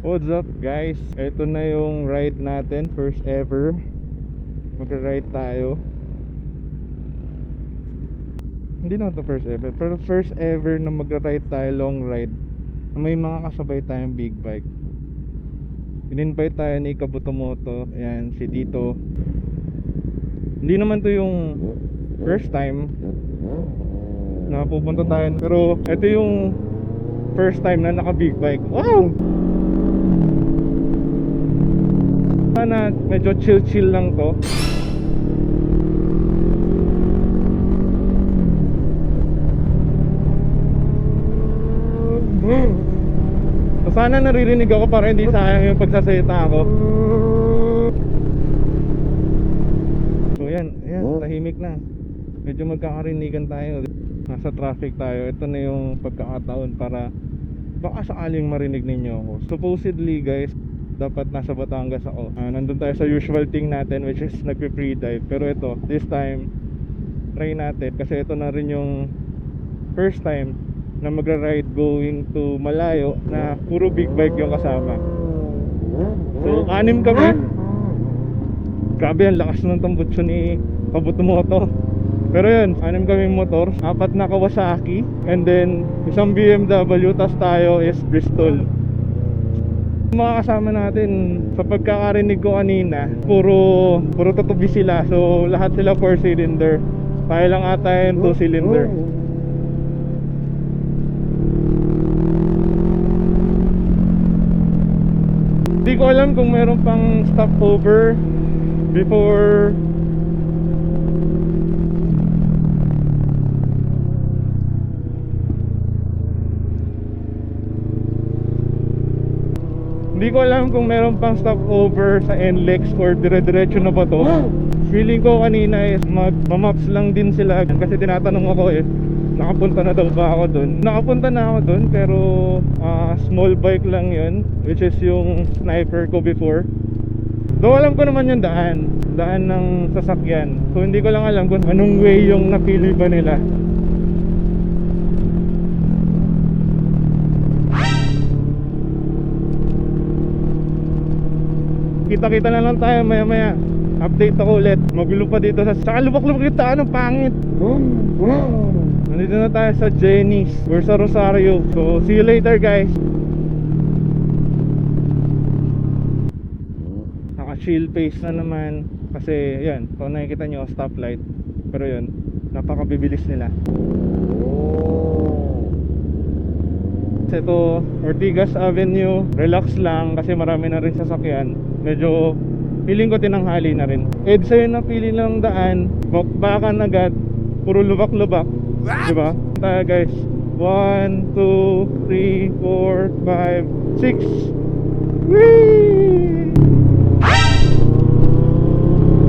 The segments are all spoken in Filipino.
What's up guys? Ito na yung ride natin, first ever. Mag-ride tayo. Hindi na ito first ever, pero first ever na mag-ride tayo, long ride. May mga kasabay tayong big bike. In-invite tayo ni Kabutomoto, ayan, si Tito. Hindi naman to yung first time na pupunta tayo, pero ito yung first time na naka big bike. Wow! Sana medyo chill lang to. So sana naririnig ako para hindi sayang yung pagsasalita ako. So yan, tahimik na. Medyo magkakarinigan tayo. Nasa traffic tayo. Ito na yung pagkakataon para baka sakaling marinig ninyo ako. Supposedly guys, dapat nasa Batangas ako. Nandun tayo sa usual thing natin, which is nagpe-free dive. Pero ito, this time try natin kasi ito na rin yung first time na magra-ride going to malayo na puro big bike yung kasama. So 6 kami. Grabe, ang lakas ng tambutso ni Kabutomoto. Pero yun, 6 kami motor, 4 na Kawasaki, and then isang BMW, tas tayo is Bristol. Mga kasama natin, sa pagkakarinig ko kanina, puro tutubi sila. So lahat sila 4 cylinder. Tayo lang ata yung 2 cylinder. Hindi ko alam kung meron pang stopover before. Hindi ko alam kung meron pang stopover sa NLEX or dire-diretso na ba to. Feeling ko kanina is mag-maps lang din sila kasi tinatanong ako nakapunta na daw ba ako dun. Nakapunta na ako dun pero small bike lang yun, which is yung sniper ko before. Though alam ko naman yung daan ng sasakyan. So hindi ko lang alam kung anong way yung napili ba nila. Kita-kita na lang tayo maya-maya. Update ako ulit. Magulo pa dito sa saka lubak-lubak yung daan, ang pangit. Nandito na tayo sa Jenny's. We're sa Rosario. So see you later guys. Naka-chill pace na naman. Kasi yan, kung nakikita nyo stoplight. Pero yun, napakabibilis nila. Ito, Ortigas Avenue. Relax lang kasi marami na rin sasakyan. Medyo feeling ko tinanghali na rin. EDSA yung napili ng daan, bakbakan agad, puro lubak-lubak, diba? Tayo guys, 1, 2, 3, 4, 5, 6. Whee!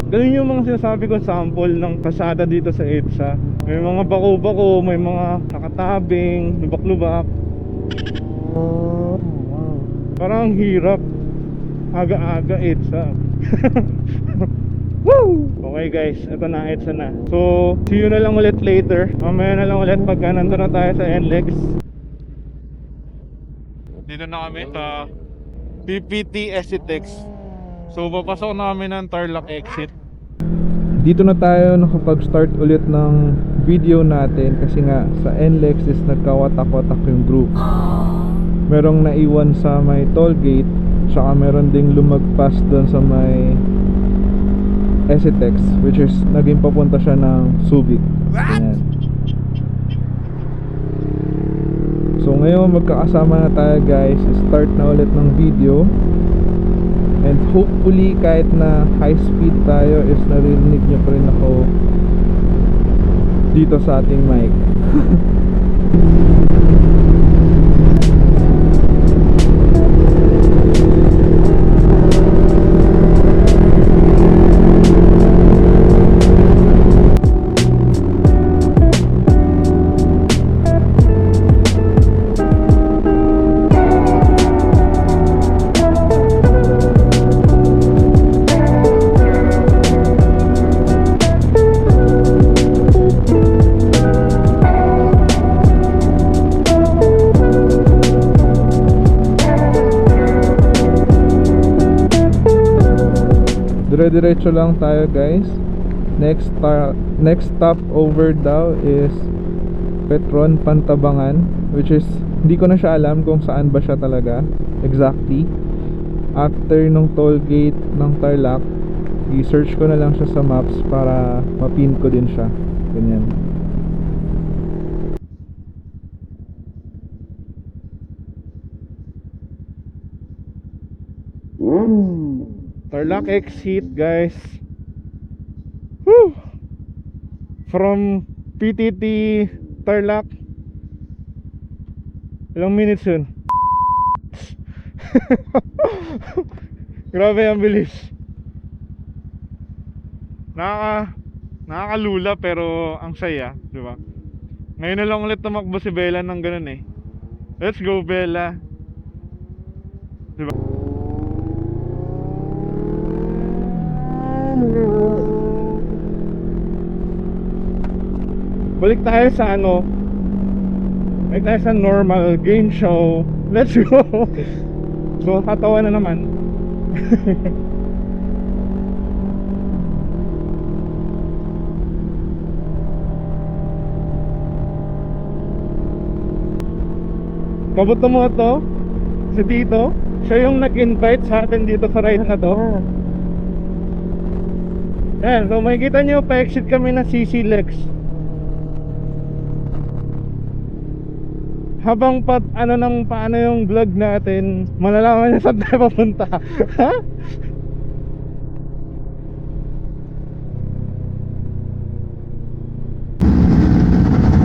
Ganun yung mga sinasabi ko, sample ng kasada dito sa EDSA. May mga bako-bako, may mga nakatabing, lubak-lubak. Parang hirap. Aga-aga EDSA. Woo! Okay guys, ito na, EDSA na. So, see you na lang ulit later. Mamaya na lang ulit pagka nandun na tayo sa NLEX. Dito na kami sa PPT Esitex. So, papasok na kami ng Tarlac exit. Dito na tayo nakapag-start ulit ng video natin kasi nga sa NLEX is nagkawatak-watak yung group. Merong naiwan sa may toll gate, saka meron ding lumagpas doon sa may Esitex, which is naging papunta siya ng Subic. Ayan. So ngayon magkakasama na tayo guys, start na ulit ng video. And hopefully kahit na high speed tayo is narinig nyo pa rin ako dito sa ating mic. dire-diretso lang tayo guys. Next stop over daw is Petron Pantabangan, which is hindi ko na siya alam kung saan ba siya talaga exactly. After nung toll gate ng Tarlac, i-search ko na lang siya sa maps para mapin ko din siya. Ganyan. Tarlac exit guys. Woo! From PTT Tarlac. Ilang minutes yun? Grabe ang bilis. Nakakalula pero ang saya, di ba? Ngayon na lang ulit tumakbo si Bella ng ganun eh. Let's go Bella. Di ba? Balik tayo sa balik tayo sa normal game show. Let's go. So katawa na naman. Kabuto mo to? Si Tito? Siya yung nag-invite sa atin dito sa ride na to. Yan, so makikita nyo pa-exit kami na CC Lex. Habang paano yung vlog natin, malalaman niya saan tayo papunta. Ha?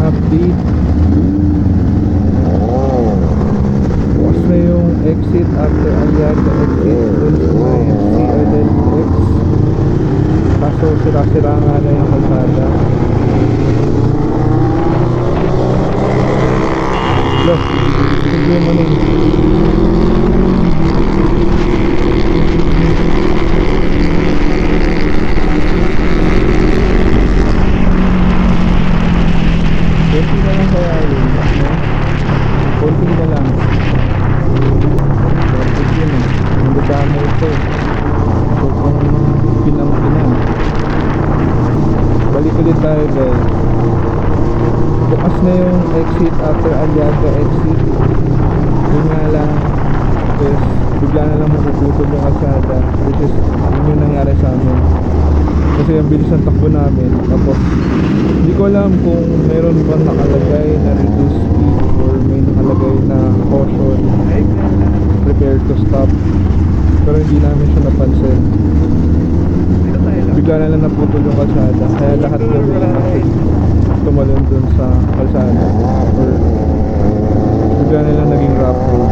Update. Bukas na yung exit after Aliaga exit dun sa may CLLX. Kaso sira-sira nga na yung kalsada. Look, sige mo rin. Konti na lang kaya yun, no? Konti na lang. Konti yun eh. Ang dami ito eh. So kung pinang-pinang, balik ulit tayo guys. Bukas na yung exit after Aliaga exit. Yun nga lang, tapos bigla na lang mapuputol yung kalsada, which is yun yung nangyari sa amin. Kasi ang bilis ng takbo namin. Tapos hindi ko alam kung meron bang nakalagay na reduce speed or may nakalagay na caution, prepare to stop, pero hindi namin siya napansin. Bigla na lang naputol yung kalsada, kaya lahat kami tumalon dun sa kalsada, or bigla na lang naging rough road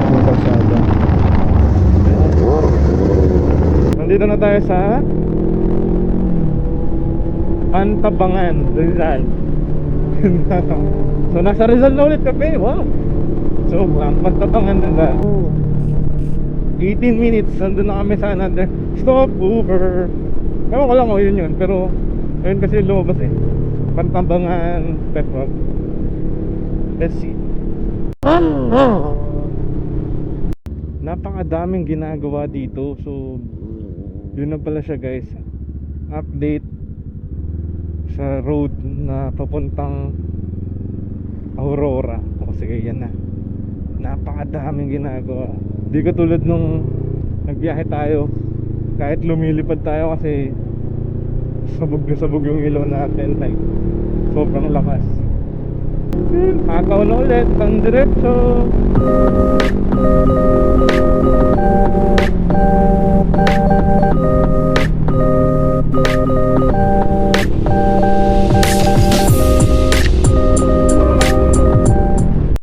yung kalsada. Nandito na tayo sa Pantabangan, Rizal. So nasa Rizal na ulit kami. Wow. So ang Pantabangan na 18 minutes nandun na kami sa another stopover. Ewan ko lang kung yun pero ayun kasi lumabas eh. Pantabangan Petron. Let's see. Napakadaming ginagawa dito. So yun na pala siya guys. Update sa road na papuntang Aurora. O sige, yan na. Napakadaming ginagawa. Di katulad nung nagbiyahe tayo, kahit lumilipad tayo kasi sabog na sabog yung ilaw natin, like sobrang lakas. Hakaw na ulit ang diretso.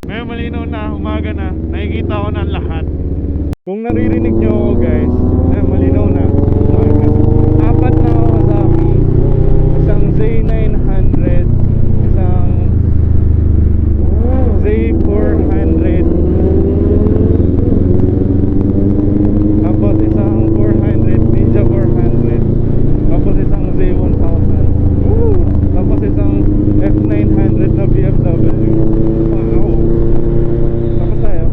Ngayon malinaw na, umaga na, nakikita ko na lahat. Kung naririnig nyo ako guys, malinaw na, umaga. Apat na Kawasaki, isang Z900, isang Z400, tapos isang 400, Ninja 400, tapos isang Z1000, tapos isang F900 na BMW. Wow. Tapos tayo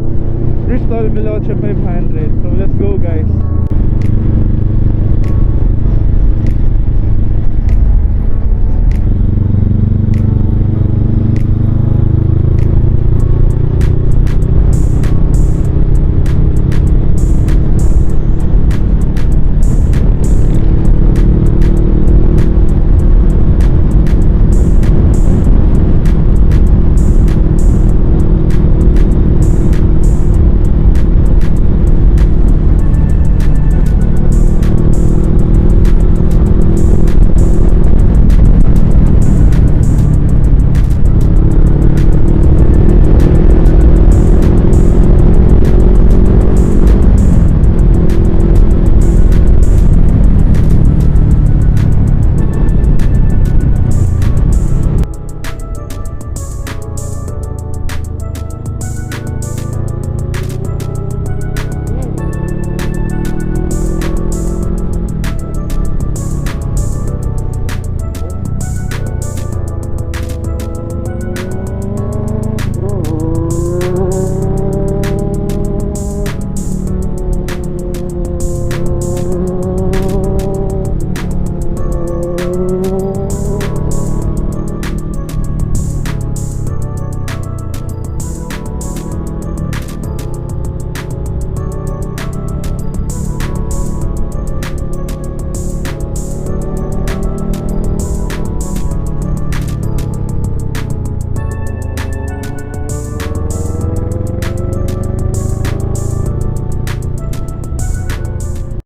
Bristol Veloce 500. So let's go guys.